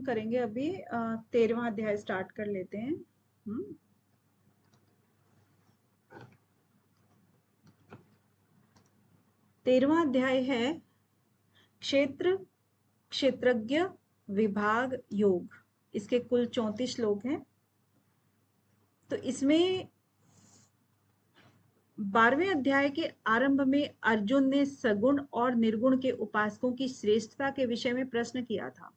करेंगे अभी 13वां अध्याय स्टार्ट कर लेते हैं। 13वां अध्याय है क्षेत्र क्षेत्रज्ञ विभाग योग। इसके कुल 34 श्लोक हैं। तो इसमें 12वें अध्याय के आरंभ में अर्जुन ने सगुण और निर्गुण के उपासकों की श्रेष्ठता के विषय में प्रश्न किया था।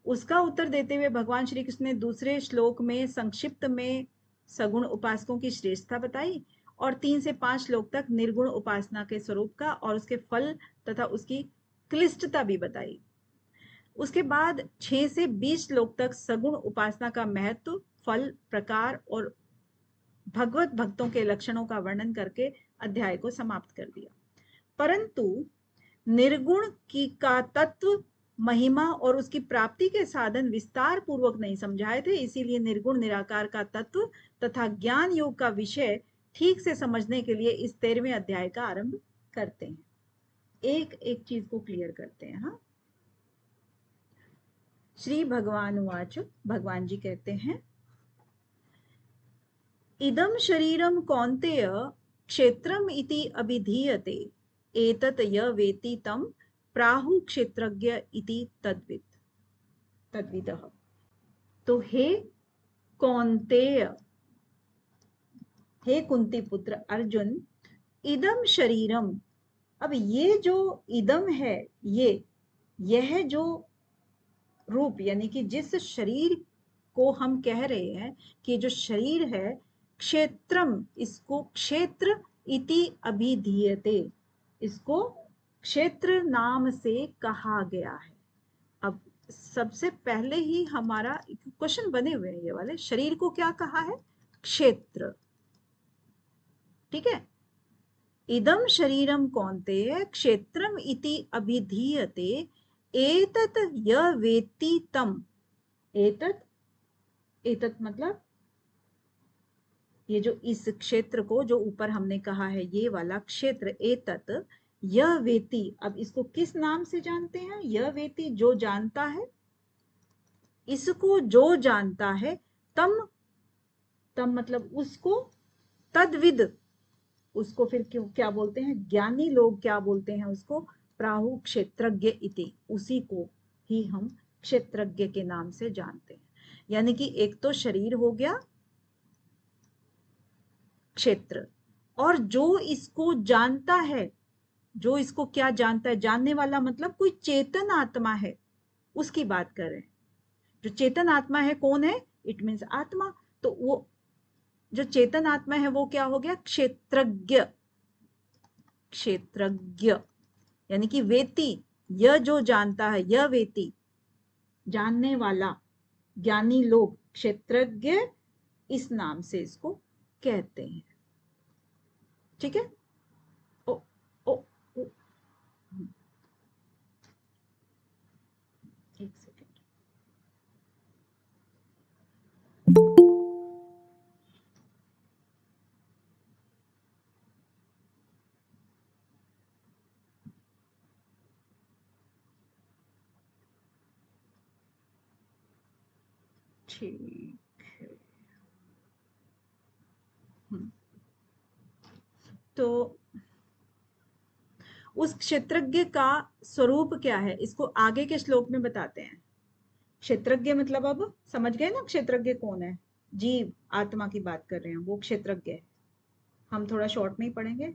उसका उत्तर देते हुए भगवान श्री कृष्ण ने दूसरे श्लोक में संक्षिप्त में सगुण उपासकों की श्रेष्ठता बताई और 3 से 5 श्लोक तक निर्गुण उपासना के स्वरूप का और उसके फल तथा उसकी क्लिष्टता भी बताई। उसके बाद 6 से 20 श्लोक तक सगुण उपासना का महत्व, फल, प्रकार और भगवत भक्तों के लक्षणों का वर्णन करके अध्याय को समाप्त कर दिया। परंतु निर्गुण की का तत्व, महिमा और उसकी प्राप्ति के साधन विस्तार पूर्वक नहीं समझाए थे। इसीलिए निर्गुण निराकार का तत्व तथा ज्ञान योग का विषय ठीक से समझने के लिए इस 13वें अध्याय का आरंभ करते हैं। एक एक चीज को क्लियर करते हैं। हाँ, श्री भगवान उवाच, भगवान जी कहते हैं, इदं शरीरम कौन्तेय क्षेत्रम इति अभिधीयते, एतत् य वेति तं प्राहु क्षेत्रज्ञ इति तद्विदः। तो हे कौन्तेय, हे कुंती पुत्र अर्जुन, इदम शरीरम, अब ये जो इदम है, यह जो रूप यानी कि जिस शरीर को हम कह रहे हैं कि जो शरीर है, क्षेत्रम, इसको क्षेत्र इति अभिधीयते, इसको क्षेत्र नाम से कहा गया है। अब सबसे पहले ही हमारा क्वेश्चन बने हुए हैं ये वाले, शरीर को क्या कहा है? क्षेत्र। ठीक है, इदम शरीरम कौन्तेय क्षेत्रम इति अभिधीयते, एतत् य वेत्ति तम। एतत् मतलब ये जो इस क्षेत्र को जो ऊपर हमने कहा है, ये वाला क्षेत्र, एतत् यह वेति, अब इसको किस नाम से जानते हैं? यह वेति, जो जानता है, इसको जो जानता है, तम मतलब उसको, तद्विद, उसको फिर क्यों क्या बोलते हैं? ज्ञानी लोग क्या बोलते हैं उसको? प्राहु क्षेत्रज्ञ इति, उसी को ही हम क्षेत्रज्ञ के नाम से जानते हैं। यानी कि एक तो शरीर हो गया क्षेत्र, और जो इसको जानता है, जो इसको क्या जानता है, जानने वाला मतलब कोई चेतन आत्मा है, उसकी बात कर रहे हैं। जो चेतन आत्मा है कौन है? इट मीन्स आत्मा। तो वो जो चेतन आत्मा है वो क्या हो गया? क्षेत्रज्ञ। क्षेत्रज्ञ यानी कि वेति, यह जो जानता है, यह वेति, जानने वाला, ज्ञानी लोग क्षेत्रज्ञ इस नाम से इसको कहते हैं। ठीक है? ओ, ओ, ओ, एक सेकेंड। ठीक है। तो उस क्षेत्रज्ञ का स्वरूप क्या है, इसको आगे के श्लोक में बताते हैं। क्षेत्रज्ञ मतलब अब समझ गए ना क्षेत्रज्ञ कौन है? जीव, आत्मा की बात कर रहे हैं, वो क्षेत्रज्ञ है। हम थोड़ा शॉर्ट में ही पढ़ेंगे,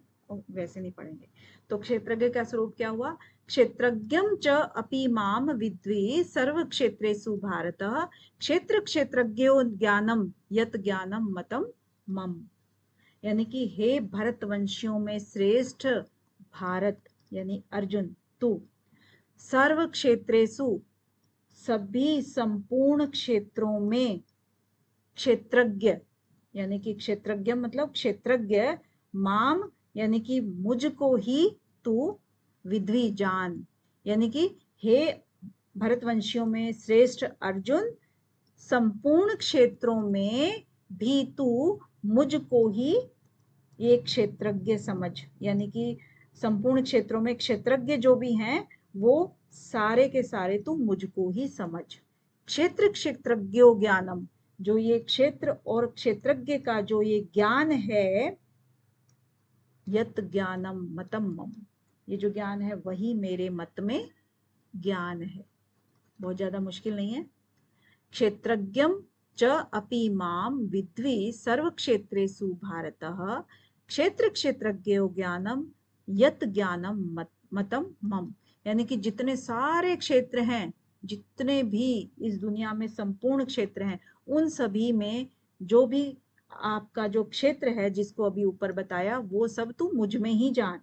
वैसे नहीं पढ़ेंगे। तो क्षेत्रज्ञ का स्वरूप क्या हुआ? क्षेत्रज्ञम च अपि माम विद्वे सर्व क्षेत्रेषु भारतः, क्षेत्र क्षेत्रज्ञो ज्ञानम यत ज्ञानम मतम मम। यानी कि हे भरतवंशियों में श्रेष्ठ भारत यानी अर्जुन, तू सर्व क्षेत्रेषु, सभी संपूर्ण क्षेत्रों में, क्षेत्रज्ञ यानी कि क्षेत्रज्ञ मतलब क्षेत्रज्ञ, माम यानी कि मुझको ही, तू विद्वी जान, यानी कि हे भरतवंशियों में श्रेष्ठ अर्जुन, संपूर्ण क्षेत्रों में भी तू मुझको ही ये क्षेत्रज्ञ समझ। यानी कि संपूर्ण क्षेत्रों में क्षेत्रज्ञ जो भी हैं वो सारे के सारे तू मुझको ही समझ। क्षेत्र क्षेत्रज्ञो ज्ञानम, जो ये क्षेत्र और क्षेत्रज्ञ का जो ये ज्ञान है, यत ज्ञानम मतम मम, ये जो ज्ञान है वही मेरे मत में ज्ञान है। बहुत ज्यादा मुश्किल नहीं है। क्षेत्रज्ञम च अपि माम विद्वि सर्व क्षेत्रेषु भारतः क्षेत्र क्षेत्रज्ञो ज्ञानम यत ज्ञानम मतम मम, यानी कि जितने सारे क्षेत्र हैं, जितने भी इस दुनिया में संपूर्ण क्षेत्र हैं, उन सभी में जो भी आपका जो क्षेत्र है जिसको अभी ऊपर बताया, वो सब तू मुझ में ही जान।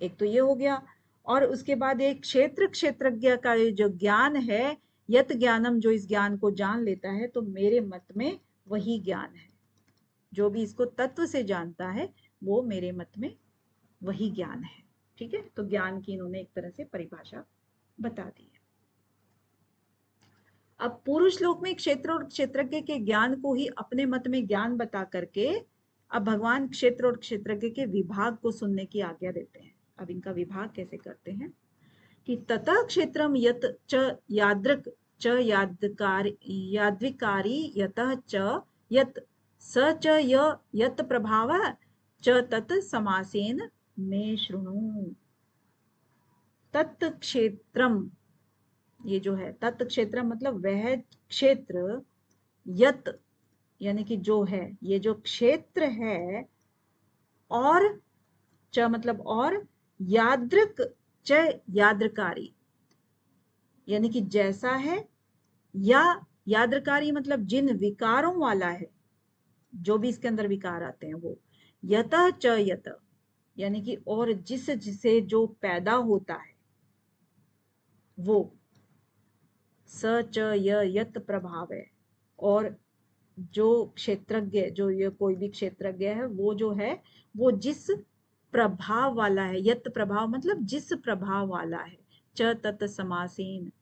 एक तो ये हो गया। और उसके बाद एक क्षेत्र क्षेत्रज्ञ का जो ज्ञान है, यत ज्ञानम, जो इस ज्ञान को जान लेता है, तो मेरे मत में वही ज्ञान है। जो भी इसको तत्व से जानता है वो मेरे मत में वही ज्ञान है। ठीक है, तो ज्ञान की इन्होंने एक तरह से परिभाषा बता दी है। अब पूर्व श्लोक में क्षेत्र और क्षेत्रज्ञ के ज्ञान को ही अपने मत में ज्ञान बता करके अब भगवान क्षेत्र और क्षेत्रज्ञ के विभाग को सुनने की आज्ञा देते हैं। अब इनका विभाग कैसे करते हैं कि ततः क्षेत्रम यत च यादृक च याद्विकारी यतः च यत स च यत प्रभावः च तत् समासेन मे शृणु। तत् क्षेत्रम, ये जो है तत् क्षेत्र मतलब वह क्षेत्र, यत यानी कि जो है, ये जो क्षेत्र है, और च मतलब और, यादृक च यादृकारी यानी कि जैसा है, या यादृकारी मतलब जिन विकारों वाला है, जो भी इसके अंदर विकार आते हैं वो, यत च यत यानी कि और जिस जिसे जो पैदा होता है वो, स च यत प्रभाव है, और जो क्षेत्रज्ञ, जो ये कोई भी क्षेत्रज्ञ है, वो जो है वो जिस प्रभाव वाला है, यत प्रभाव मतलब जिस प्रभाव वाला है, च तत् समासेन,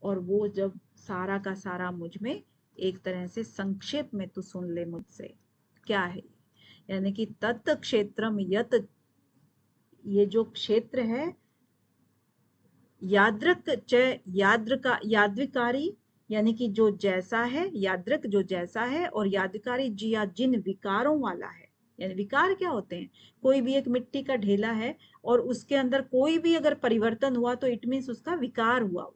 और वो जब सारा का सारा मुझ में एक तरह से संक्षेप में तू सुन ले मुझसे क्या है। यानी कि तत् क्षेत्रम यत, ये जो क्षेत्र है, यादृक च यादृकारी यानी कि जो जैसा है, यादृक जो जैसा है, और यादकारी जी या जिन विकारों वाला है। यानी विकार क्या होते हैं, कोई भी एक मिट्टी का ढेला है और उसके अंदर कोई भी अगर परिवर्तन हुआ तो इट मीन्स उसका विकार हुआ। वो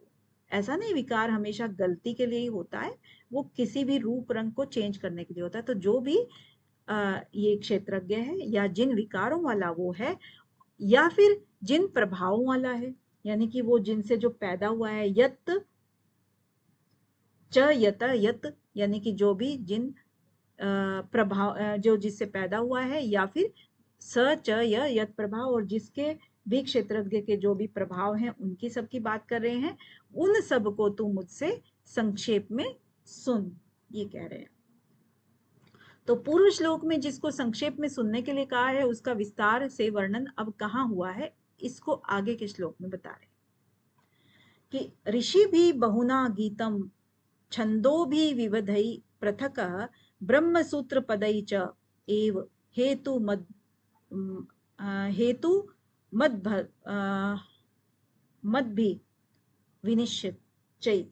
ऐसा नहीं विकार हमेशा गलती के लिए ही होता है, वो किसी भी रूप रंग को चेंज करने के लिए होता है। तो जो भी ये क्षेत्रज्ञ है, या जिन विकारों वाला वो है, या फिर जिन प्रभावों वाला है, यानी कि वो जिनसे जो पैदा हुआ है, यत च यत यत यानी कि जो भी जिन प्रभाव जो जिससे पैदा हुआ है, या फिर स च यत प्रभाव, और जिसके भी क्षेत्रज्ञ के जो भी प्रभाव हैं उनकी सबकी बात कर रहे हैं, उन सब को तू मुझसे संक्षेप में सुन, ये कह रहे हैं। तो पूर्व श्लोक में जिसको संक्षेप में सुनने के लिए कहा है, उसका विस्तार से वर्णन अब कहाँ हुआ है, इसको आगे के श्लोक में बता रहे कि ऋषि भी बहुना गीतम छंदो भी विविधै पृथक ब्रह्मसूत्र पदै च एव हेतु मद हेतु मद मद भी विनिश्चित चै।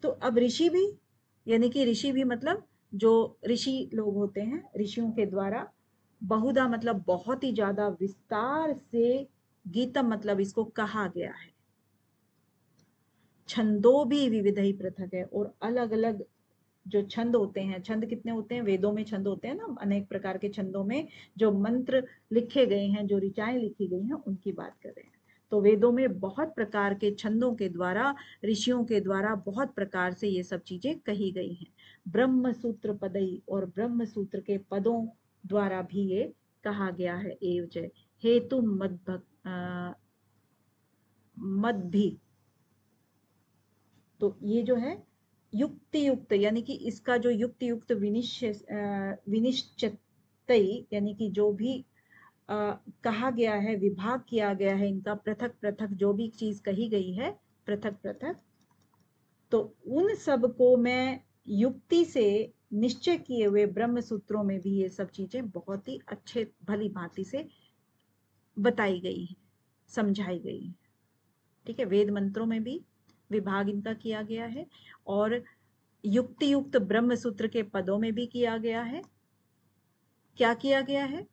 तो अब ऋषि भी, यानी कि ऋषि भी मतलब जो ऋषि लोग होते हैं, ऋषियों के द्वारा बहुधा मतलब बहुत ही ज्यादा विस्तार से, गीतम मतलब इसको कहा गया है, छंदों भी विविध ही पृथक है, और अलग अलग जो छंद होते हैं, छंद कितने होते हैं, वेदों में छंद होते हैं ना, अनेक प्रकार के छंदों में जो मंत्र लिखे गए हैं, जो ऋचाएं लिखी गई हैं, उनकी बात कर रहे हैं। तो वेदों में बहुत प्रकार के छंदों के द्वारा, ऋषियों के द्वारा बहुत प्रकार से ये सब चीजें कही गई हैं। ब्रह्म सूत्र पदई, और ब्रह्म सूत्र के पदों द्वारा भी ये कहा गया है। एव जय हेतु मद भी, तो ये जो है युक्ति युक्त, यानी कि इसका जो युक्ति युक्त विनिश्चित यानी कि जो भी कहा गया है, विभाग किया गया है इनका, पृथक पृथक जो भी चीज कही गई है पृथक पृथक, तो उन सब को मैं युक्ति से निश्चय किए हुए ब्रह्म सूत्रों में भी ये सब चीजें बहुत ही अच्छे भली भांति से बताई गई है, समझाई गई है। ठीक है, वेद मंत्रों में भी, विभाग इनका किया गया है, और युक्ति युक्त ब्रह्म सूत्र के पदों में भी किया गया है। क्या किया गया है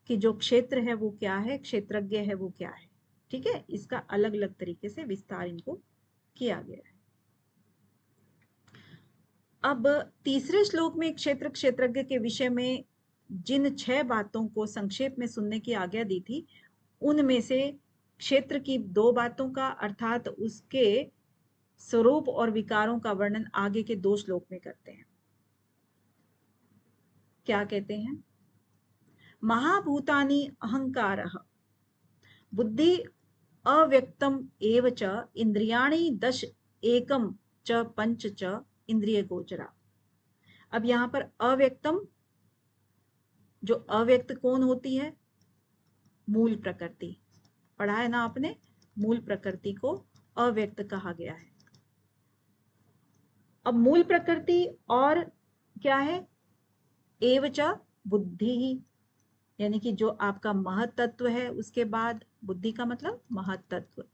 कि जो क्षेत्र है वो क्या है, क्षेत्रज्ञ है वो क्या है। ठीक है, इसका अलग अलग तरीके से विस्तार इनको किया गया है। अब तीसरे श्लोक में क्षेत्र क्षेत्रज्ञ के विषय में जिन 6 बातों को संक्षेप में सुनने की आज्ञा दी थी, उनमें से क्षेत्र की 2 बातों का अर्थात उसके स्वरूप और विकारों का वर्णन आगे के 2 श्लोक में करते हैं। क्या कहते हैं? महाभूतानि अहंकारः बुद्धि अव्यक्तम एव च इंद्रियाणि दश एकम च पंच च इंद्रिय गोचरा। अब यहां पर अव्यक्तम, जो अव्यक्त कौन होती है? मूल प्रकृति। पढ़ा है ना आपने, मूल प्रकृति को अव्यक्त कहा गया है। अब मूल प्रकृति और क्या है? एवच बुद्धि ही, यानी कि जो आपका महतत्व है, उसके बाद बुद्धि का मतलब महतत्व,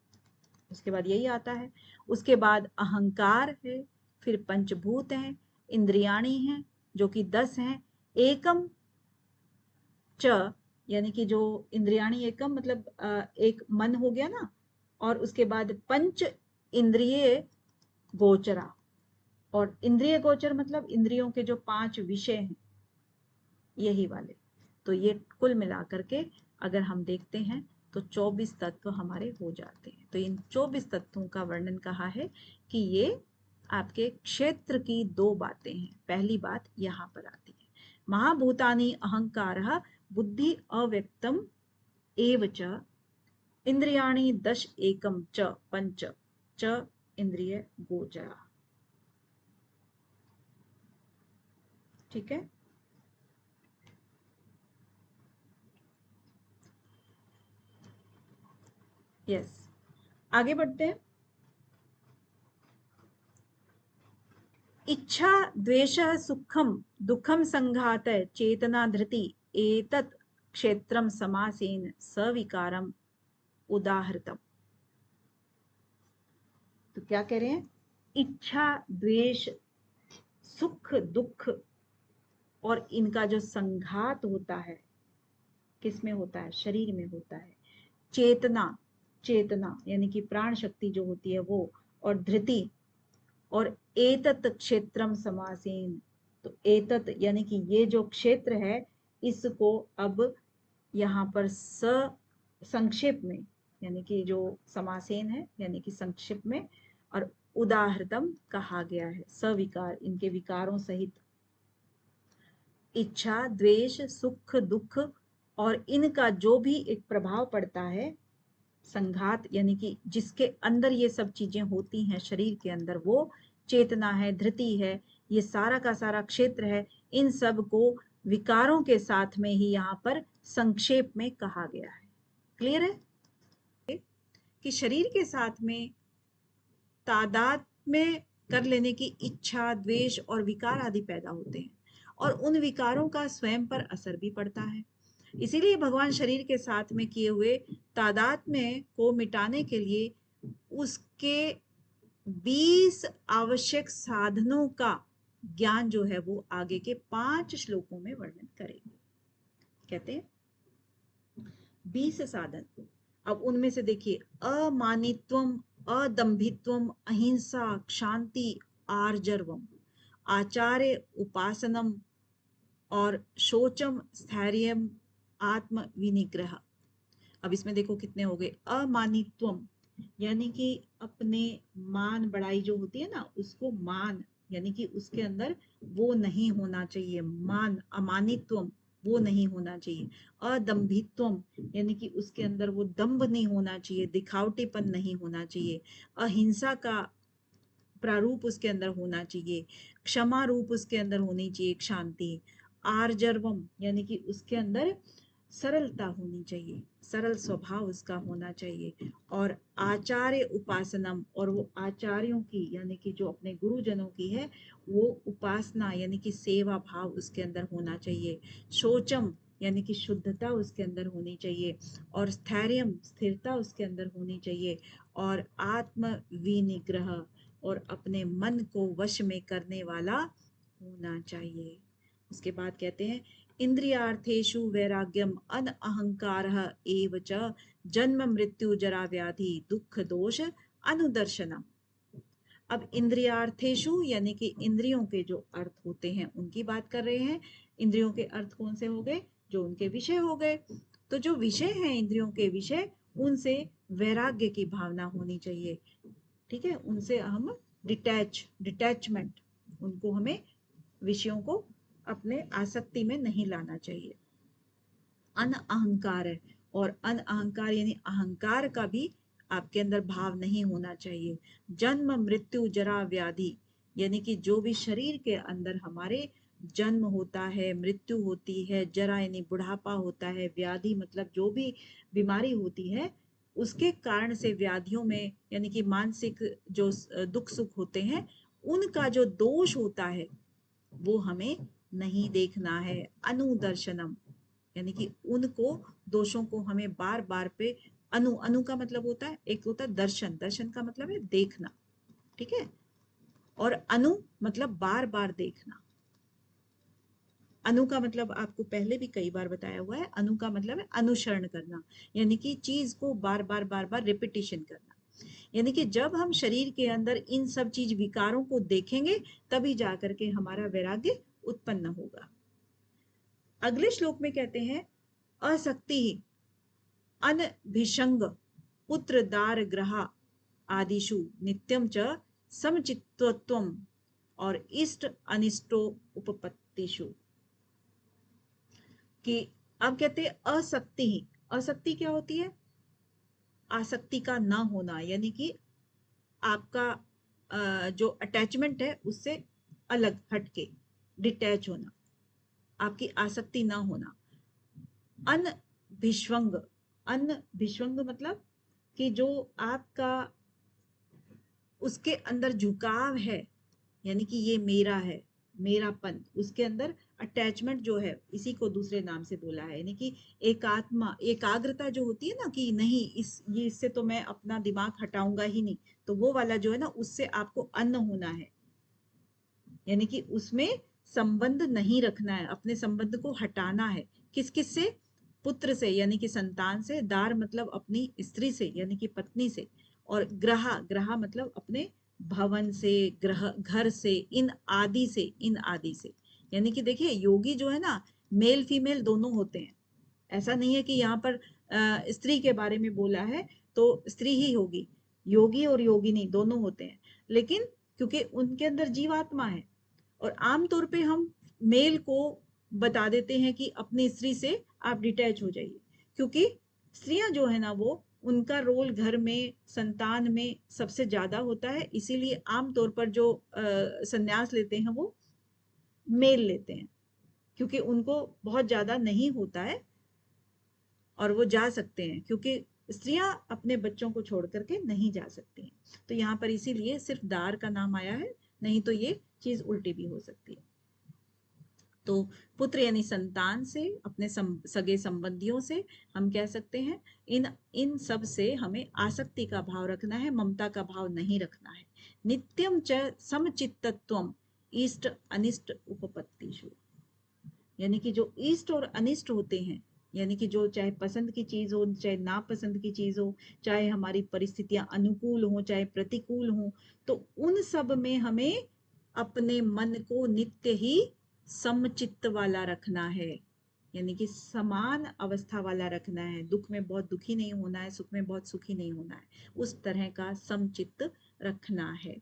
उसके बाद यही आता है। उसके बाद अहंकार है, फिर पंचभूत हैं, इंद्रियाणी हैं जो कि 10 हैं, एकम च, यानी कि जो इंद्रियाणी एकम मतलब एक मन हो गया ना, और उसके बाद पंच इंद्रिय गोचरा, और इंद्रिय गोचर मतलब इंद्रियों के जो 5 विषय हैं यही वाले। तो ये कुल मिलाकर के अगर हम देखते हैं तो 24 तत्व हमारे हो जाते हैं। तो इन 24 तत्वों का वर्णन कहा है कि ये आपके क्षेत्र की 2 बातें हैं। पहली बात यहां पर आती है, महाभूतानि अहंकारः बुद्धि अव्यक्तम एव च इंद्रियाणि दश एकम च पंच च इंद्रिय गोचरा। ठीक है, यस, आगे बढ़ते हैं। इच्छा द्वेष सुखम दुखम संघात चेतना धृति एतत् क्षेत्रम समासेन सविकारम उदाहृतम। तो क्या कह रहे हैं? इच्छा द्वेष सुख दुख और इनका जो संघात होता है, किस में होता है? शरीर में होता है। चेतना, चेतना यानी कि प्राण शक्ति जो होती है वो, और धृति, और एतत् क्षेत्रम समासेन। तो एतत् यानी कि ये जो क्षेत्र है, इसको अब यहाँ पर संक्षेप में, यानी कि जो समासेन है यानी कि संक्षिप्त में, और उदाहृतम कहा गया है, सविकार, इनके विकारों सहित। इच्छा द्वेष सुख दुख और इनका जो भी एक प्रभाव पड़ता है, संघात यानी कि जिसके अंदर ये सब चीजें होती हैं शरीर के अंदर, वो चेतना है, धृति है, ये सारा का सारा क्षेत्र है। इन सब को विकारों के साथ में ही यहाँ पर संक्षेप में कहा गया है। क्लियर है कि शरीर के साथ में तादाद में कर लेने की इच्छा द्वेष और विकार आदि पैदा होते हैं, और उन विकारों का स्वयं पर असर भी पड़ता है। इसीलिए भगवान शरीर के साथ में किए हुए तादाद में को मिटाने के लिए उसके 20 आवश्यक साधनों का ज्ञान जो है वो आगे के 5 श्लोकों में वर्णन करेंगे। कहते हैं 20 साधन। अब उनमें से देखिए, अमानित्वम अदंभित्वम अहिंसा क्षांति आर्जवम आचार्य उपासनम और शोचम स्थैर्यम आत्म विनिग्रह। अब इसमें देखो कितने हो गए। अमानित्वम यानी कि अपने मान बढ़ाई जो होती है ना, उसको मान यानी कि उसके अंदर वो नहीं होना चाहिए, मान अमानित्वम वो नहीं होना चाहिए। अदंभित्वम यानी कि उसके अंदर वो दंभ नहीं होना चाहिए, दिखावटीपन नहीं होना चाहिए। अहिंसा का प्रारूप उसके अंदर होना चाहिए, क्षमा रूप उसके अंदर होनी चाहिए, शांति। आर्जवम यानी कि उसके अंदर सरलता होनी चाहिए, सरल स्वभाव उसका होना चाहिए। और आचार्य उपासनम, और वो आचार्यों की यानी कि जो अपने गुरुजनों की है वो उपासना यानी कि सेवा भाव उसके अंदर होना चाहिए। शोचम यानी कि शुद्धता उसके अंदर होनी चाहिए, और स्थैर्यम स्थिरता उसके अंदर होनी चाहिए, और आत्म विनिग्रह और अपने मन को वश में करने वाला होना चाहिए। उसके बाद कहते हैं इंद्रियार्थेषु वैराग्यम अन अहंकारः एव च जन्म मृत्यु जरा व्याधि दुख दोष अनुदर्शनम। अब इंद्रियार्थेषु यानी कि इंद्रियों के जो अर्थ होते हैं उनकी बात कर रहे हैं। इंद्रियों के अर्थ कौन से हो गए? जो उनके विषय हो गए। तो जो विषय हैं इंद्रियों के विषय, उनसे वैराग्य की भावना होनी चाहिए। ठीक है, उनसे हम डिटैचमेंट, उनको हमें विषयों को अपने आसक्ति में नहीं लाना चाहिए। अन अहंकार है, और अन अहंकार यानी अहंकार का भी आपके अंदर भाव नहीं होना चाहिए। जन्म मृत्यु जरा व्याधि यानी कि जो भी शरीर के अंदर हमारे जन्म होता है, मृत्यु होती है, जरा यानी बुढ़ापा होता है, व्याधि मतलब जो भी बीमारी होती है, उसके कारण से व्याधियों में यानी कि मानसिक जो दुख सुख होते हैं, उनका जो दोष होता है वो हमें नहीं देखना है। अनुदर्शनम यानी कि उनको दोषों को हमें बार बार पे अनु का मतलब होता है, एक होता है दर्शन, दर्शन का मतलब है देखना। ठीक है, और अनु मतलब बार बार देखना। अनु का मतलब आपको पहले भी कई बार बताया हुआ है, अनु का मतलब है अनुसरण करना, यानी कि चीज को बार बार रिपीटिशन करना। यानी कि जब हम शरीर के अंदर इन सब चीज विकारों को देखेंगे तभी जाकर के हमारा वैराग्य उत्पन्न होगा। अगले श्लोक में कहते हैं असक्ति अनभिषंग पुत्र दार ग्रह आदिषु नित्यम च समचित्तत्वम और इष्ट अनिष्टो उपपत्तिषु। कि अब कहते हैं असक्ति। असक्ति क्या होती है? आसक्ति का ना होना, यानी कि आपका जो अटैचमेंट है उससे अलग हटके डिटैच होना, आपकी आसक्ति ना होना। अनभिष्वंग, अनभिष्वंग मतलब कि जो आपका उसके अंदर झुकाव है, यानी कि ये मेरा है, मेरापन, उसके अंदर अटैचमेंट जो है, इसी को दूसरे नाम से बोला है। यानी कि एकात्मा, एकाग्रता जो होती है ना कि नहीं ये इससे तो मैं अपना दिमाग हटाऊंगा ही नहीं, तो वो वाला जो है ना, उससे आपको अन्न होना है। यानी कि उसमें संबंध नहीं रखना है, अपने संबंध को हटाना है। किस किस से? पुत्र से यानी कि संतान से, दार मतलब अपनी स्त्री से यानी कि पत्नी से, और ग्रह, ग्रह मतलब अपने भवन से, ग्रह घर से, इन आदि से, इन आदि से। यानी कि देखिए योगी जो है ना, मेल फीमेल दोनों होते हैं। ऐसा नहीं है कि यहाँ पर स्त्री के बारे में बोला है तो स्त्री ही होगी, योगी और योगिनी दोनों होते हैं। लेकिन क्योंकि उनके अंदर जीवात्मा है, और आमतौर पे हम मेल को बता देते हैं कि अपनी स्त्री से आप डिटैच हो जाइए, क्योंकि स्त्रियां जो है ना, वो उनका रोल घर में, संतान में सबसे ज्यादा होता है। इसीलिए आमतौर पर जो संन्यास लेते हैं वो मेल लेते हैं, क्योंकि उनको बहुत ज्यादा नहीं होता है और वो जा सकते हैं, क्योंकि स्त्रियां अपने बच्चों को छोड़ करके नहीं जा सकती हैं। तो यहाँ पर इसीलिए सिर्फ दार का नाम आया है, नहीं तो ये चीज उल्टी भी हो सकती है। तो पुत्र यानी संतान से, अपने सगे संबंधियों से हम कह सकते हैं। इन इन सब से हमें आसक्ति का भाव रखना है, ममता का भाव नहीं रखना है। नित्यम च समचित्तत्वम इष्ट अनिष्ट उपपत्तिषु, यानी कि जो इष्ट और अनिष्ट होते हैं, यानी कि जो चाहे पसंद की चीज हो, चाहे नापसंद की चीज हो, चाहे हमारी परिस्थितियां अनुकूल हो चाहे प्रतिकूल हो, तो उन सब में हमें अपने मन को नित्य ही समचित्त वाला रखना है, यानी कि समान अवस्था वाला रखना है। दुख में बहुत दुखी नहीं होना है, सुख में बहुत सुखी नहीं होना है, उस तरह का समचित्त रखना है।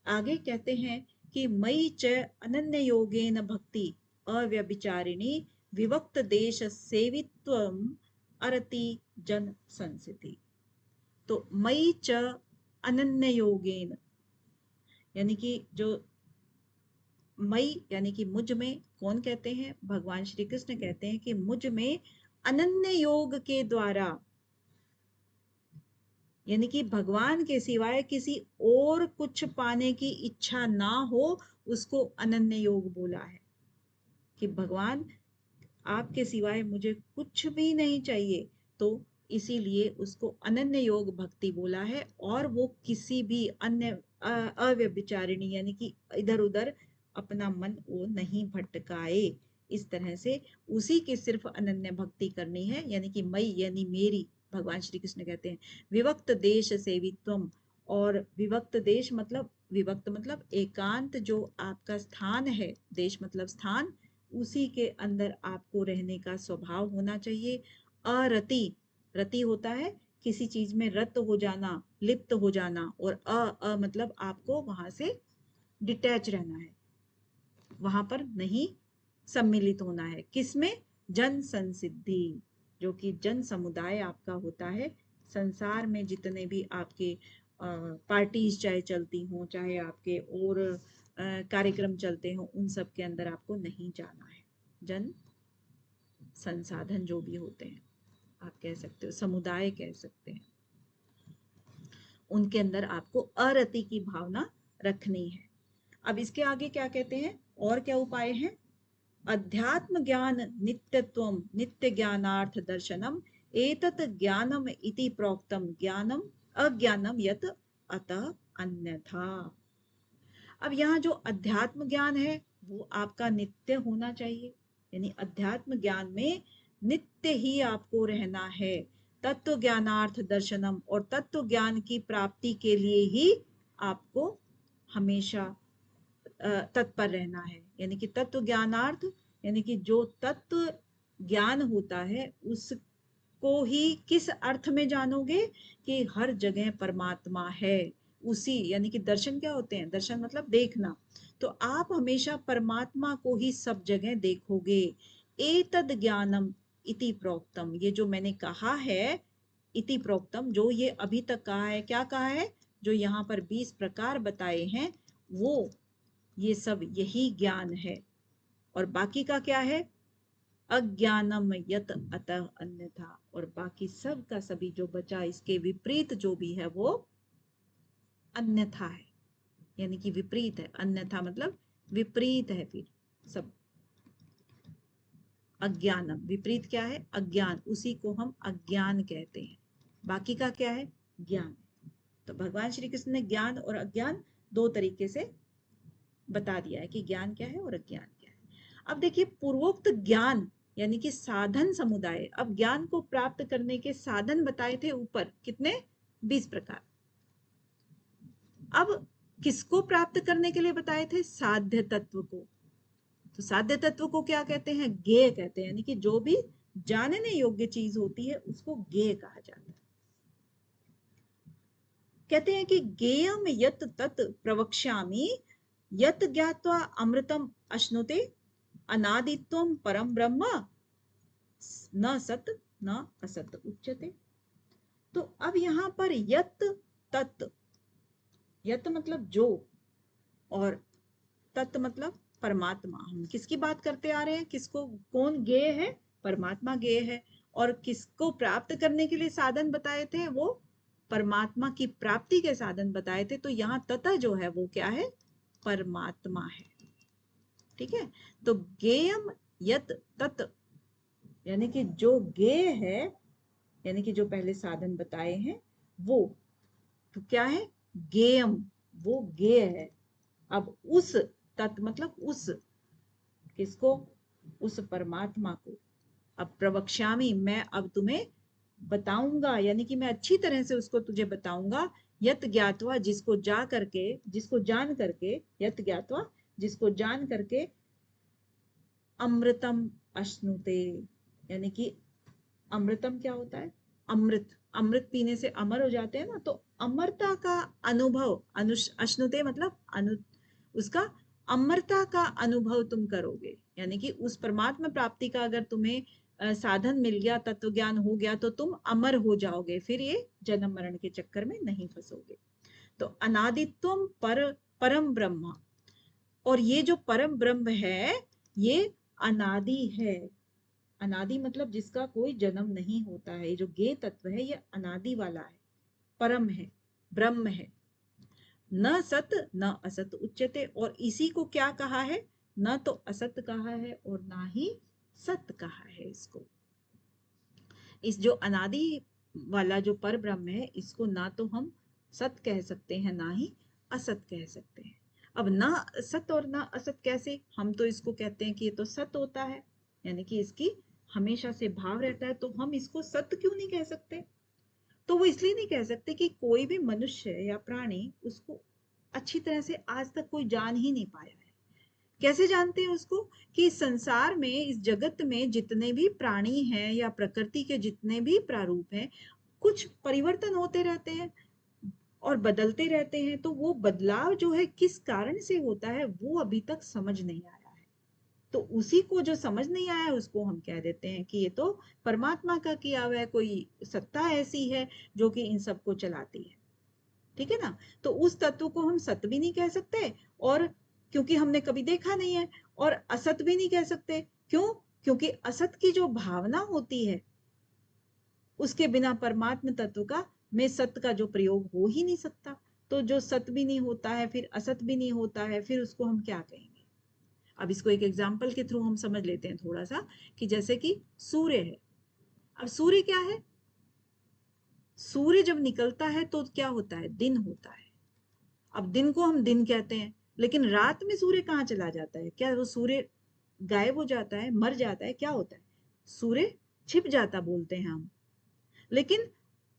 आगे कहते हैं कि मयि च अनन्य योगेन भक्ति अव्यभिचारिणी विवक्त देश सेवित्वम अरति जन संसिति। तो मयि च अनन्य योगेन, यानी कि जो मई यानी कि मुझ में, कौन कहते हैं? भगवान श्री कृष्ण कहते हैं कि मुझ में अनन्य योग के द्वारा, यानी कि भगवान के सिवाय किसी और कुछ पाने की इच्छा ना हो, उसको अनन्य योग बोला है। कि भगवान आपके सिवाय मुझे कुछ भी नहीं चाहिए, तो इसीलिए उसको अनन्य योग भक्ति बोला है। और वो किसी भी अन्य अव्यभिचारिणी यानी कि इधर उधर अपना मन वो नहीं भटकाए। इस तरह से उसी की सिर्फ अनन्य भक्ति करनी है, यानी कि मई यानी मेरी, भगवान श्री कृष्ण कहते हैं विवक्त देश सेवित्वम। और विभक्त देश मतलब, विभक्त मतलब एकांत जो आपका स्थान है, देश मतलब स्थान, उसी के अंदर आपको रहने का स्वभाव होना चाहिए। अरति, रति होता है किसी चीज में रत हो जाना, लिप्त हो जाना, और मतलब आपको वहां से डिटैच रहना है, वहां पर नहीं सम्मिलित होना है। किसमें? जन संसिद्धि, जो कि जन समुदाय आपका होता है। संसार में जितने भी आपके पार्टीज चाहे चलती हों, चाहे आपके और कार्यक्रम चलते हों, उन सब के अंदर आपको नहीं जाना है। जन संसाधन जो भी होते हैं, आप कह सकते हो समुदाय कह सकते हैं, उनके अंदर आपको अरति की भावना रखनी है। अब इसके आगे क्या कहते हैं, और क्या उपाय हैं? अध्यात्म ज्ञान नित्यत्वम नित्य ज्ञानार्थ दर्शनम एतत् ज्ञानम इति प्रोक्तम ज्ञानम अज्ञानम यत अतः अन्यथा। अब यहाँ जो अध्यात्म ज्ञान है वो आपका नित्य होना चाहिए, यानी अध्यात्म ज्ञान में नित्य ही आपको रहना है। तत्व ज्ञानार्थ दर्शनम, और तत्व ज्ञान की प्राप्ति के लिए ही आपको हमेशा तत्पर रहना है। यानी कि तत्व ज्ञानार्थ, यानी कि जो तत्व ज्ञान होता है उसको ही किस अर्थ में जानोगे कि हर जगह परमात्मा है। उसी, यानी कि दर्शन क्या होते हैं? दर्शन मतलब देखना। तो आप हमेशा परमात्मा को ही सब जगह देखोगे। एतद ज्ञानम इति प्रोक्तम, ये जो मैंने कहा है, इति प्रोक्तम, जो ये अभी तक कहा है, क्या कहा है? जो यहाँ पर 20 प्रकार बताए हैं, वो ये सब यही ज्ञान है। और बाकी का क्या है? अज्ञानम यत अतः अन्यथा, और बाकी सब का सभी जो बचा इसके विपरीत जो भी है वो अन्यथा है, यानी कि विपरीत है। अन्यथा मतलब विपरीत है फिर सब। अज्ञानम, विपरीत क्या है? अज्ञान, उसी को हम अज्ञान कहते हैं। बाकी का क्या है? ज्ञान। तो भगवान श्री कृष्ण ने ज्ञान और अज्ञान दो तरीके से बता दिया है कि ज्ञान क्या है और अज्ञान क्या है। अब देखिए, पूर्वोक्त ज्ञान यानी कि साधन समुदाय। अब ज्ञान को प्राप्त करने के साधन बताए थे ऊपर, कितने? 20 प्रकार। अब किसको प्राप्त करने के लिए बताए थे? साध्य तत्व को। तो साध्य तत्व को क्या कहते हैं? ज्ञेय कहते हैं, यानी कि जो भी जानने योग्य चीज होती है उसको ज्ञेय कहा जाता है। कहते हैं कि ज्ञेयम यत तत् प्रवक्ष्यामि यत ज्ञात्वा अमृतम अश्नुते अनादित्वम परम ब्रह्म न सत न असत उच्यते। तो अब यहां पर यत तत्, यत मतलब जो, और तत् मतलब परमात्मा। हम किसकी बात करते आ रहे हैं? किसको, कौन ज्ञेय है? परमात्मा ज्ञेय है। और किसको प्राप्त करने के लिए साधन बताए थे? वो परमात्मा की प्राप्ति के साधन बताए थे। तो यहाँ ततः जो है वो क्या है? परमात्मा है। ठीक है, तो ज्ञेयम यत तत्, यानी कि जो ज्ञेय है, यानी कि जो पहले साधन बताए हैं वो, तो क्या है? ज्ञेयम, वो ज्ञेय है। अब उस तत् मतलब उस, किसको? उस परमात्मा को। अब प्रवक्ष्यामि, मैं अब तुम्हें बताऊंगा, यानी कि मैं अच्छी तरह से उसको तुझे बताऊंगा। यत ज्ञात्वा, जिसको जा करके, जिसको जान करके, यत ज्ञात्वा जिसको जान करके, अमृतम अश्नुते, यानी कि अमृतम क्या होता है? अमृत, अमृत पीने से अमर हो जाते हैं ना, तो अमरता का अनुभव, अश्नुते मतलब उसका अमरता का अनुभव तुम करोगे। यानी कि उस परमात्मा प्राप्ति का अगर तुम्हें साधन मिल गया, तत्व ज्ञान हो गया, तो तुम अमर हो जाओगे, फिर ये जन्म मरण के चक्कर में नहीं फंसोगे। तो अनादित्वम परम ब्रह्म, और ये जो परम ब्रह्म है ये अनादि है। अनादि मतलब जिसका कोई जन्म नहीं होता है। ये जो ज्ञेय तत्व है ये अनादि वाला है, परम है, ब्रह्म है। न सत न असत उच्यते, और इसी को क्या कहा है? न तो असत कहा है और ना ही सत कहा है इसको। इस जो अनादि वाला जो पर ब्रह्म है, इसको ना तो हम सत कह सकते हैं ना ही असत कह सकते हैं। अब ना सत और ना असत कैसे? हम तो इसको कहते हैं कि ये तो सत होता है, यानी कि इसकी हमेशा से भाव रहता है, तो हम इसको सत क्यों नहीं कह सकते? तो वो इसलिए नहीं कह सकते कि कोई भी मनुष्य या प्राणी उसको अच्छी तरह से आज तक कोई जान ही नहीं पाया है। कैसे जानते हैं उसको? कि संसार में, इस जगत में जितने भी प्राणी हैं या प्रकृति के जितने भी प्रारूप हैं, कुछ परिवर्तन होते रहते हैं और बदलते रहते हैं। तो वो बदलाव जो है किस कारण से होता है वो अभी तक समझ नहीं आया है। तो उसी को जो समझ नहीं आया उसको हम कह देते हैं कि ये तो परमात्मा का किया हुआ है, कोई सत्ता ऐसी है जो कि इन सबको चलाती है। ठीक है ना? तो उस तत्व को हम सत भी नहीं कह सकते, और क्योंकि हमने कभी देखा नहीं है, और असत भी नहीं कह सकते। क्यों? क्योंकि असत की जो भावना होती है उसके बिना परमात्म तत्व का में सत का जो प्रयोग हो ही नहीं सकता। तो जो सत भी नहीं होता है, फिर असत भी नहीं होता है, फिर उसको हम क्या कहेंगे? अब इसको एक एग्जाम्पल के थ्रू हम समझ लेते हैं थोड़ा सा, कि जैसे कि सूर्य है। अब सूर्य क्या है? सूर्य जब निकलता है तो क्या होता है? दिन होता है। अब दिन को हम दिन कहते हैं, लेकिन रात में सूर्य कहाँ चला जाता है? क्या वो सूर्य गायब हो जाता है, मर जाता है, क्या होता है? सूर्य छिप जाता बोलते हैं हम। लेकिन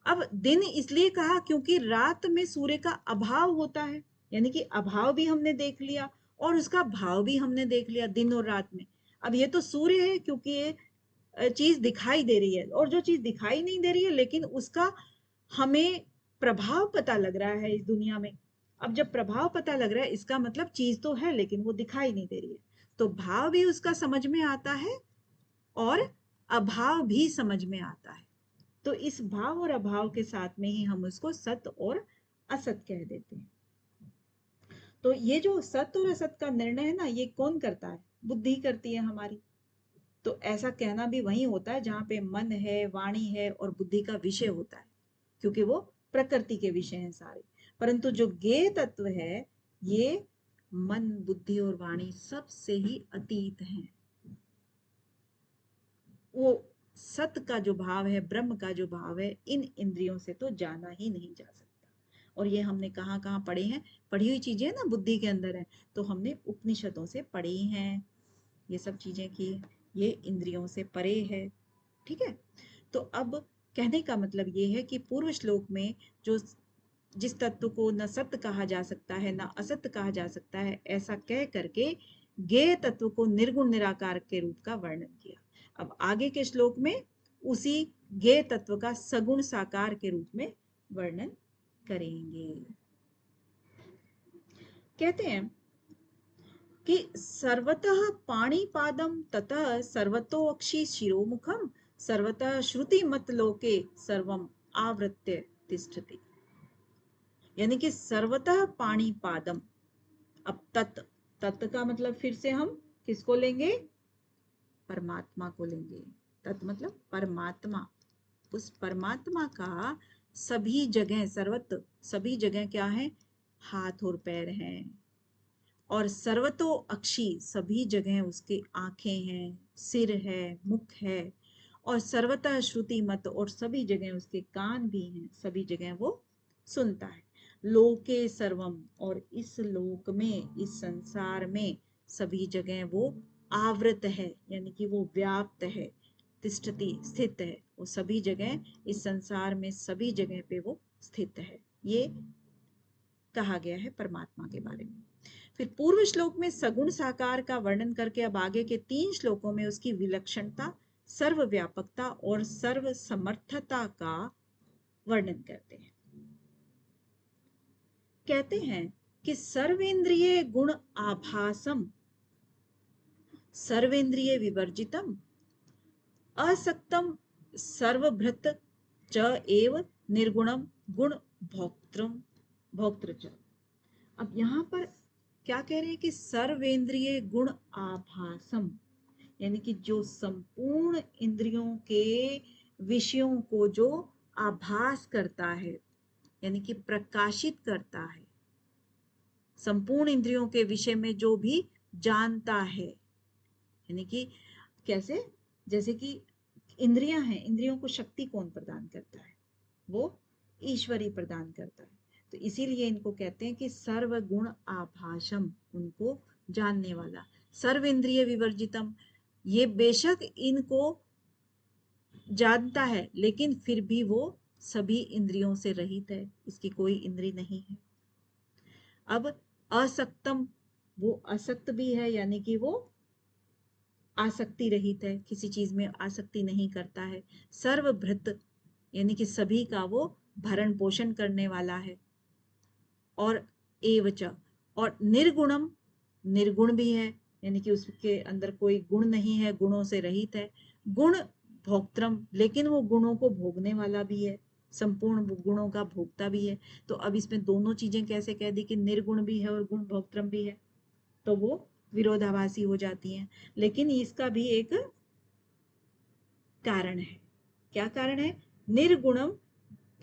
अब दिन इसलिए कहा क्योंकि रात में सूर्य का अभाव होता है, यानी कि अभाव भी हमने देख लिया और उसका भाव भी हमने देख लिया दिन और रात में। अब ये तो सूर्य है क्योंकि ये चीज दिखाई दे रही है, और जो चीज दिखाई नहीं दे रही है लेकिन उसका हमें प्रभाव पता लग रहा है इस दुनिया में। अब जब प्रभाव पता लग रहा है, इसका मतलब चीज तो है लेकिन वो दिखाई नहीं दे रही है, तो भाव भी उसका समझ में आता है और अभाव भी समझ में आता है। तो इस भाव और अभाव के साथ में ही हम उसको सत और असत कह देते हैं। तो ये जो सत और असत का निर्णय है ना, ये कौन करता है? बुद्धि करती है हमारी। तो ऐसा कहना भी वही होता है जहां पे मन है, वाणी है और बुद्धि का विषय होता है, क्योंकि वो प्रकृति के विषय हैं सारे। परंतु जो ज्ञेय तत्व है, ये मन, बुद्धि और वाणी सबसे ही अतीत हैं। वो सत का जो भाव है, ब्रह्म का जो भाव है, इन इंद्रियों से तो जाना ही नहीं जा सकता। और ये हमने कहाँ कहाँ पढ़े हैं? पढ़ी हुई चीजें ना बुद्धि के अंदर है, तो हमने उपनिषदों से पढ़ी हैं ये सब चीजें, की ये इंद्रियों से परे है। ठीक है? तो अब कहने का मतलब ये है कि पूर्व श्लोक में जो जिस तत्व को न सत्य कहा जा सकता है न असत्य कहा जा सकता है, ऐसा कह करके ज्ञेय तत्व को निर्गुण निराकार के रूप का वर्णन किया। अब आगे के श्लोक में उसी ज्ञेय तत्व का सगुण साकार के रूप में वर्णन करेंगे। कहते हैं कि सर्वतः पाणिपादम ततः सर्वतो अक्षि शिरोमुखम सर्वतः श्रुति मत लोके सर्वम आवृत्य तिष्ठति। यानी कि सर्वतः पाणिपादम। अब तत्, तत् का मतलब फिर से हम किसको लेंगे? परमात्मा को लेंगे। तत् मतलब परमात्मा। उस परमात्मा का सभी जगह, सर्वत्र सभी जगह क्या है? हाथ और पैर हैं। और सर्वतो अक्षी, सभी जगह उसके आंखें हैं, सिर है, मुख है। और सर्वतः श्रुति मत, और सभी जगह उसके कान भी हैं, सभी जगह वो सुनता है। लोके सर्वम, और इस लोक में, इस संसार में सभी जगह वो आवृत है, यानी कि वो व्याप्त है। तिष्ठति, स्थित है। वो सभी जगह, इस संसार में सभी जगह पे वो स्थित है। ये कहा गया है परमात्मा के बारे में। फिर पूर्व श्लोक में सगुण साकार का वर्णन करके अब आगे के 3 श्लोकों में उसकी विलक्षणता, सर्वव्यापकता और सर्व समर्थता का वर्णन करते हैं। कहते हैं कि सर्वेंद्रिय गुण आभासम सर्वेंद्रिय विवर्जितम असक्तम सर्वभृत च एव निर्गुणम गुण भोक्तृ। अब यहाँ पर क्या कह रहे हैं कि सर्वेंद्रिय गुण आभासम, यानी कि जो संपूर्ण इंद्रियों के विषयों को जो आभास करता है, यानी कि प्रकाशित करता है, संपूर्ण इंद्रियों के विषय में जो भी जानता है, यानी कि कैसे? जैसे कि इंद्रियां हैं, इंद्रियों को शक्ति कौन प्रदान करता है? वो ईश्वर ही प्रदान करता है। तो इसीलिए इनको कहते हैं कि सर्वगुण आभासम, उनको जानने वाला। सर्व इंद्रिय विवर्जितम, ये बेशक इनको जानता है लेकिन फिर भी वो सभी इंद्रियों से रहित है, इसकी कोई इंद्री नहीं है। अब असक्तम, वो असक्त भी है, यानी कि वो आसक्ति रहित है, किसी चीज में आसक्ति नहीं करता है। सर्वभृत, यानी कि सभी का वो भरण पोषण करने वाला है। और एवच, और निर्गुणम, निर्गुण भी है, यानी कि उसके अंदर कोई गुण नहीं है, गुणों से रहित है। गुण भोक्त्रम, लेकिन वो गुणों को भोगने वाला भी है, संपूर्ण गुणों का भोक्ता भी है। तो अब इसमें दोनों चीजें कैसे कह दी कि निर्गुण भी है और गुण भोक्त्रम भी है, तो वो विरोधाभासी हो जाती हैं। लेकिन इसका भी एक कारण है। क्या कारण है? निर्गुणम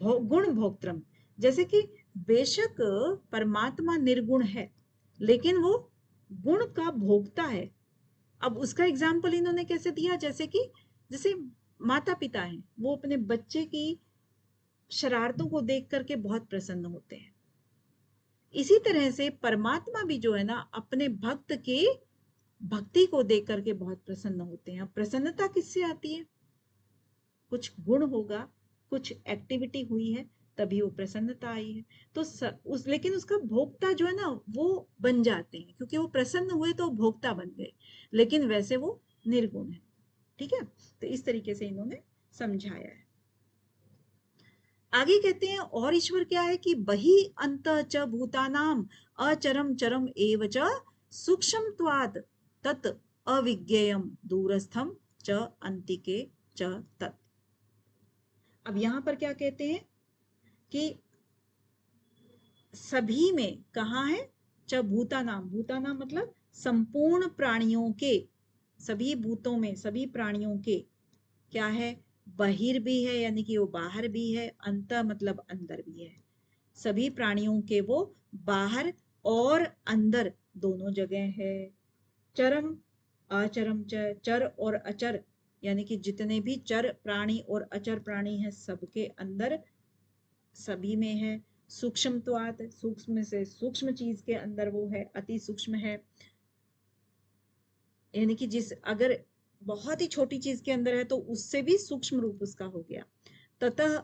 गुण भोक्त्रम, जैसे कि बेशक परमात्मा निर्गुण है लेकिन वो गुण का भोगता है। अब उसका एग्जाम्पल इन्होंने कैसे दिया? जैसे कि जैसे माता पिता हैं, वो अपने बच्चे की शरारतों को देख करके बहुत प्रसन्न होते हैं। इसी तरह से परमात्मा भी जो है ना, अपने भक्त के भक्ति को देख करके बहुत प्रसन्न होते हैं। प्रसन्नता किससे आती है? कुछ गुण होगा, कुछ एक्टिविटी हुई है, तभी वो प्रसन्नता आई है। तो लेकिन उसका भोक्ता जो है ना, वो बन जाते हैं, क्योंकि वो प्रसन्न हुए तो भोक्ता बन गए, लेकिन वैसे वो निर्गुण है। ठीक है, तो इस तरीके से इन्होंने समझाया है। आगे कहते हैं और ईश्वर क्या है कि बहि अंत च भूतानाम अचरम चरम एव च सूक्ष्मत्वात् तत् अविज्ञेयम दूरस्थम च अंतिके च तत्। अब यहां पर क्या कहते हैं कि सभी में कहाँ है? च भूतानाम, भूतानाम मतलब संपूर्ण प्राणियों के, सभी भूतों में, सभी प्राणियों के क्या है? बहिर भी है, यानी कि वो बाहर भी है, अंत मतलब अंदर भी है। सभी प्राणियों के वो बाहर और अंदर दोनों जगह है। चरम अचरम, चर और अचर, यानी कि जितने भी चर प्राणी और अचर प्राणी हैं सबके अंदर, सभी में है। सूक्ष्मत्वात्, सूक्ष्म से सूक्ष्म चीज के अंदर वो है, अति सूक्ष्म है, यानी कि जिस अगर बहुत ही छोटी चीज के अंदर है तो उससे भी सूक्ष्म रूप उसका हो गया। ततः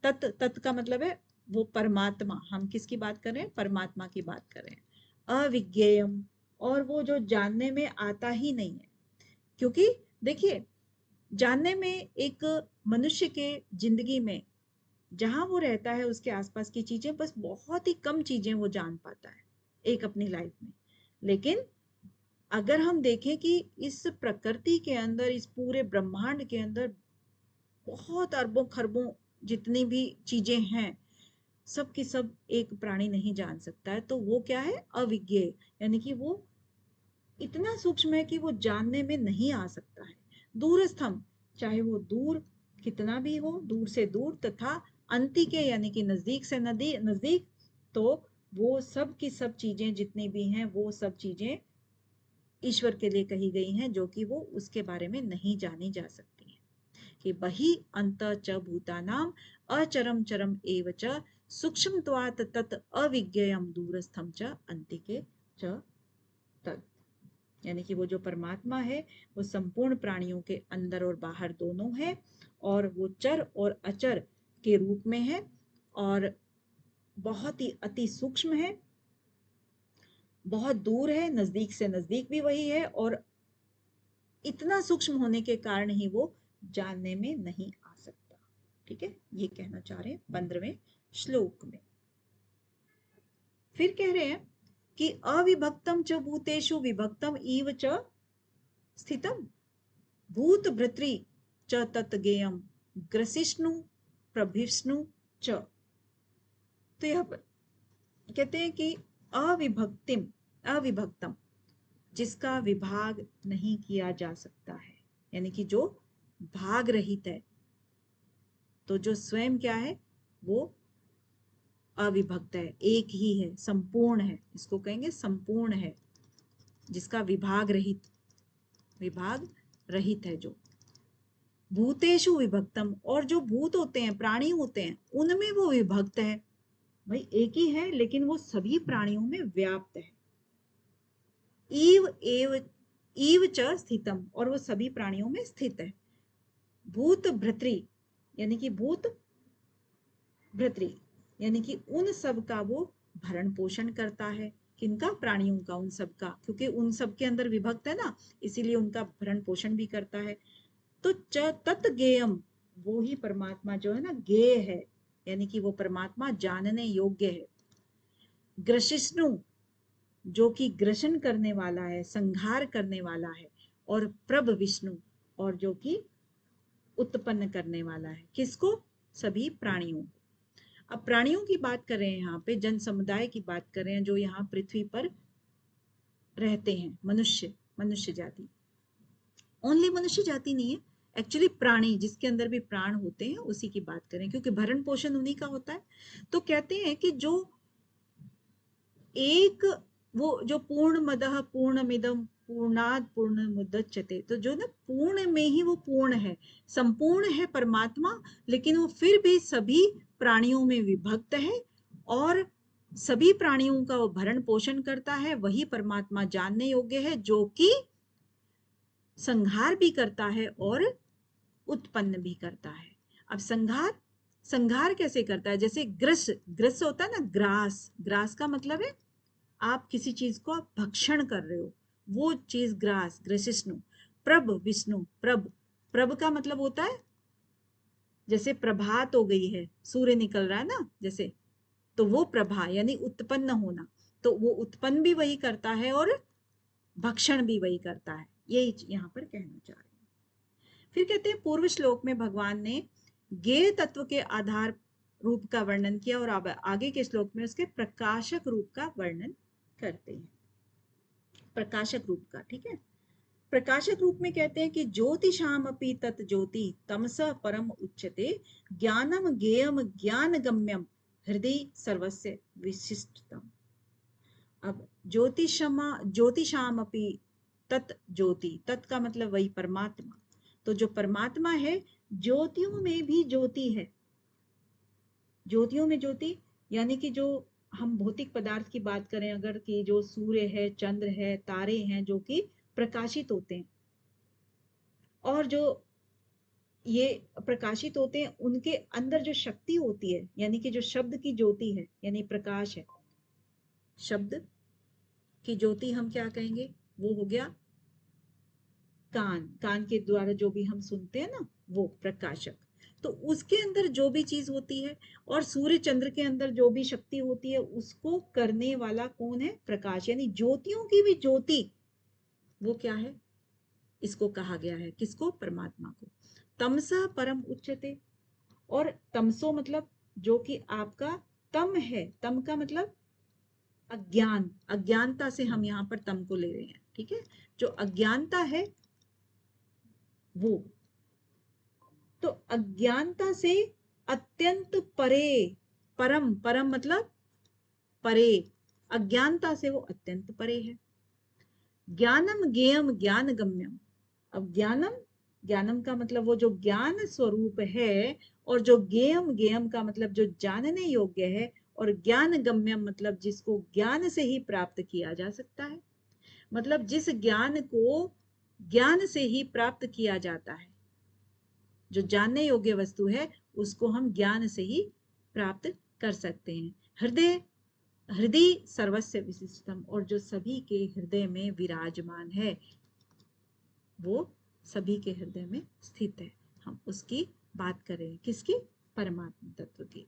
तत्, तत् का मतलब है वो परमात्मा, हम किसकी बात कर रहे हैं? परमात्मा की बात कर रहे हैं। अविज्ञेयम, और वो जो जानने में आता ही नहीं है। क्योंकि देखिए, जानने में एक मनुष्य के जिंदगी में जहां वो रहता है उसके आसपास की चीजें बस बहुत ही कम चीजें वो जान पाता है एक अपनी लाइफ में। लेकिन अगर हम देखें कि इस प्रकृति के अंदर, इस पूरे ब्रह्मांड के अंदर बहुत अरबों खरबों जितनी भी चीजें हैं, सब की सब एक प्राणी नहीं जान सकता है। तो वो क्या है? अविज्ञेय, यानी कि वो इतना सूक्ष्म है कि वो जानने में नहीं आ सकता है। दूरस्थम, चाहे वो दूर कितना भी हो, दूर से दूर, तथा अंतिके यानी कि नजदीक से नजदीक, तो वो सब की सब चीजें जितनी भी हैं वो सब चीजें ईश्वर के लिए कही गई हैं, जो कि वो उसके बारे में नहीं जानी जा सकती हैं। कि बहि अंत च भूतानाम अचरम चरम एव च सूक्ष्मत्वात् तत् अविज्ञेयम दूरस्थम च अंतिके च तत्। यानी कि वो जो परमात्मा है वो संपूर्ण प्राणियों के अंदर और बाहर दोनों है, और वो चर और अचर के रूप में है, और बहुत ही अति सूक्ष्म है, बहुत दूर है, नजदीक से नजदीक भी वही है, और इतना सूक्ष्म होने के कारण ही वो जानने में नहीं आ सकता। ठीक है, ये कहना चाह रहे हैं 15वें श्लोक में। फिर कह रहे हैं कि अविभक्तम च भूतेषु विभक्तम इव च स्थितम भूत भृतृ च तत् ज्ञेयम ग्रसिष्णु प्रभिष्णु च। तो यह कहते हैं कि अविभक्तिम, अविभक्तम, जिसका विभाग नहीं किया जा सकता है, यानी कि जो भाग रहित है, तो जो स्वयं क्या है? वो अविभक्त है, एक ही है, संपूर्ण है, इसको कहेंगे संपूर्ण है, जिसका विभाग रहित, विभाग रहित है जो। भूतेषु विभक्तम, और जो भूत होते हैं, प्राणी होते हैं, उनमें वो विभक्त है। भाई एक ही है लेकिन वो सभी प्राणियों में व्याप्त है। ईव एव ईव च स्थितम, और वो सभी प्राणियों में स्थित है। भूत भृतृ, यानी कि भूत भृतृ, यानी कि उन सब का वो भरण पोषण करता है। किनका? प्राणियों का, उन सब का, क्योंकि उन सब के अंदर विभक्त है ना, इसीलिए उनका भरण पोषण भी करता है। तो च तत् गेयम, वो ही परमात्मा जो है ना गेय है, यानी कि वो परमात्मा जानने योग्य है। ग्रशिष्णु, जो कि ग्रसन करने वाला है, संहार करने वाला है। और प्रभ विष्णु, और जो कि उत्पन्न करने वाला है। किसको? सभी प्राणियों। अब प्राणियों की बात कर रहे हैं, यहाँ पे जन समुदाय की बात कर रहे हैं जो यहाँ पृथ्वी पर रहते हैं। मनुष्य, मनुष्य जाति, ओनली मनुष्य जाति नहीं है, एक्चुअली प्राणी, जिसके अंदर भी प्राण होते हैं उसी की बात करें, क्योंकि भरण पोषण उन्हीं का होता है। तो कहते हैं कि जो एक, वो जो पूर्ण मदः पूर्णमिदं पूर्णात् पूर्णमुदच्यते, तो जो ना पूर्ण में ही वो पूर्ण है, संपूर्ण है परमात्मा, लेकिन वो फिर भी सभी प्राणियों में विभक्त है और सभी प्राणियों का वो भरण पोषण करता है। वही परमात्मा जानने योग्य है, जो कि संहार भी करता है और उत्पन्न भी करता है। अब संहार, संहार कैसे करता है? जैसे ग्रस, ग्रस होता है ना, ग्रास, ग्रास का मतलब है आप किसी चीज को आप भक्षण कर रहे हो, वो चीज ग्रास, ग्रसिष्णु। प्रभ विष्णु, प्रभ, प्रभ का मतलब होता है जैसे प्रभात हो गई है, सूर्य निकल रहा है ना जैसे, तो वो प्रभा यानी उत्पन्न होना, तो वो उत्पन्न भी वही करता है और भक्षण भी वही करता है, यही यहाँ पर कहना चाह रहे हैं। फिर कहते हैं पूर्व श्लोक में भगवान ने ज्ञेय तत्व के आधार रूप का वर्णन किया और अब आगे के श्लोक में उसके प्रकाशक रूप का वर्णन करते हैं। प्रकाशक रूप का, ठीक है। प्रकाशक रूप में कहते हैं कि ज्योतिषाम अपि तत् ज्योति तमसः परम उच्यते ज्ञानम ज्ञेयम ज्ञान गम्यम हृदय सर्वस्य विशिष्टतम। अब ज्योतिषाम अपि तत् ज्योति, तत् का मतलब वही परमात्मा, तो जो परमात्मा है ज्योतियों में भी ज्योति है। ज्योतियों में ज्योति यानी कि जो हम भौतिक पदार्थ की बात करें अगर, कि जो सूर्य है, चंद्र है, तारे हैं जो कि प्रकाशित होते हैं, और जो ये प्रकाशित होते हैं उनके अंदर जो शक्ति होती है, यानी कि जो शब्द की ज्योति है, यानी प्रकाश है। शब्द की ज्योति हम क्या कहेंगे? वो हो गया कान, कान के द्वारा जो भी हम सुनते हैं ना, वो प्रकाशक। तो उसके अंदर जो भी चीज होती है और सूर्य चंद्र के अंदर जो भी शक्ति होती है, उसको करने वाला कौन है? प्रकाश, यानी ज्योतियों की भी ज्योति वो क्या है? इसको कहा गया है, किसको? परमात्मा को। तमसा परम उच्चते, और तमसो मतलब जो कि आपका तम है, तम का मतलब अज्ञान, अज्ञानता से हम यहाँ पर तम को ले रहे हैं, ठीक है। जो अज्ञानता है वो, तो अज्ञानता से अत्यंत परे, परम, परम मतलब परे, अज्ञानता से वो अत्यंत परे है। ज्ञानम ज्ञेयम ज्ञान गम्यम, अब ज्ञानम, ज्ञानम का मतलब वो जो ज्ञान स्वरूप है, और जो ज्ञेयम, ज्ञेयम का मतलब जो जानने योग्य है, और ज्ञान गम्यम मतलब जिसको ज्ञान से ही प्राप्त किया जा सकता है। मतलब जिस ज्ञान को ज्ञान से ही प्राप्त किया जाता है, जो जानने योग्य वस्तु है उसको हम ज्ञान से ही प्राप्त कर सकते हैं। हृदय, हृदय सर्वस्य विशिष्टम, और जो सभी के हृदय में विराजमान है, वो सभी के हृदय में स्थित है। हम उसकी बात कर रहे हैं, किसकी? परमात्मा तत्व की।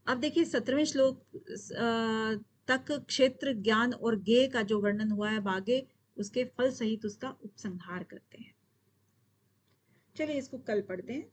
अब देखिए 17वें श्लोक तक क्षेत्र ज्ञान और ज्ञेय का जो वर्णन हुआ है, अब आगे उसके फल सहित उसका उपसंहार करते हैं। चलिए इसको कल पढ़ते हैं।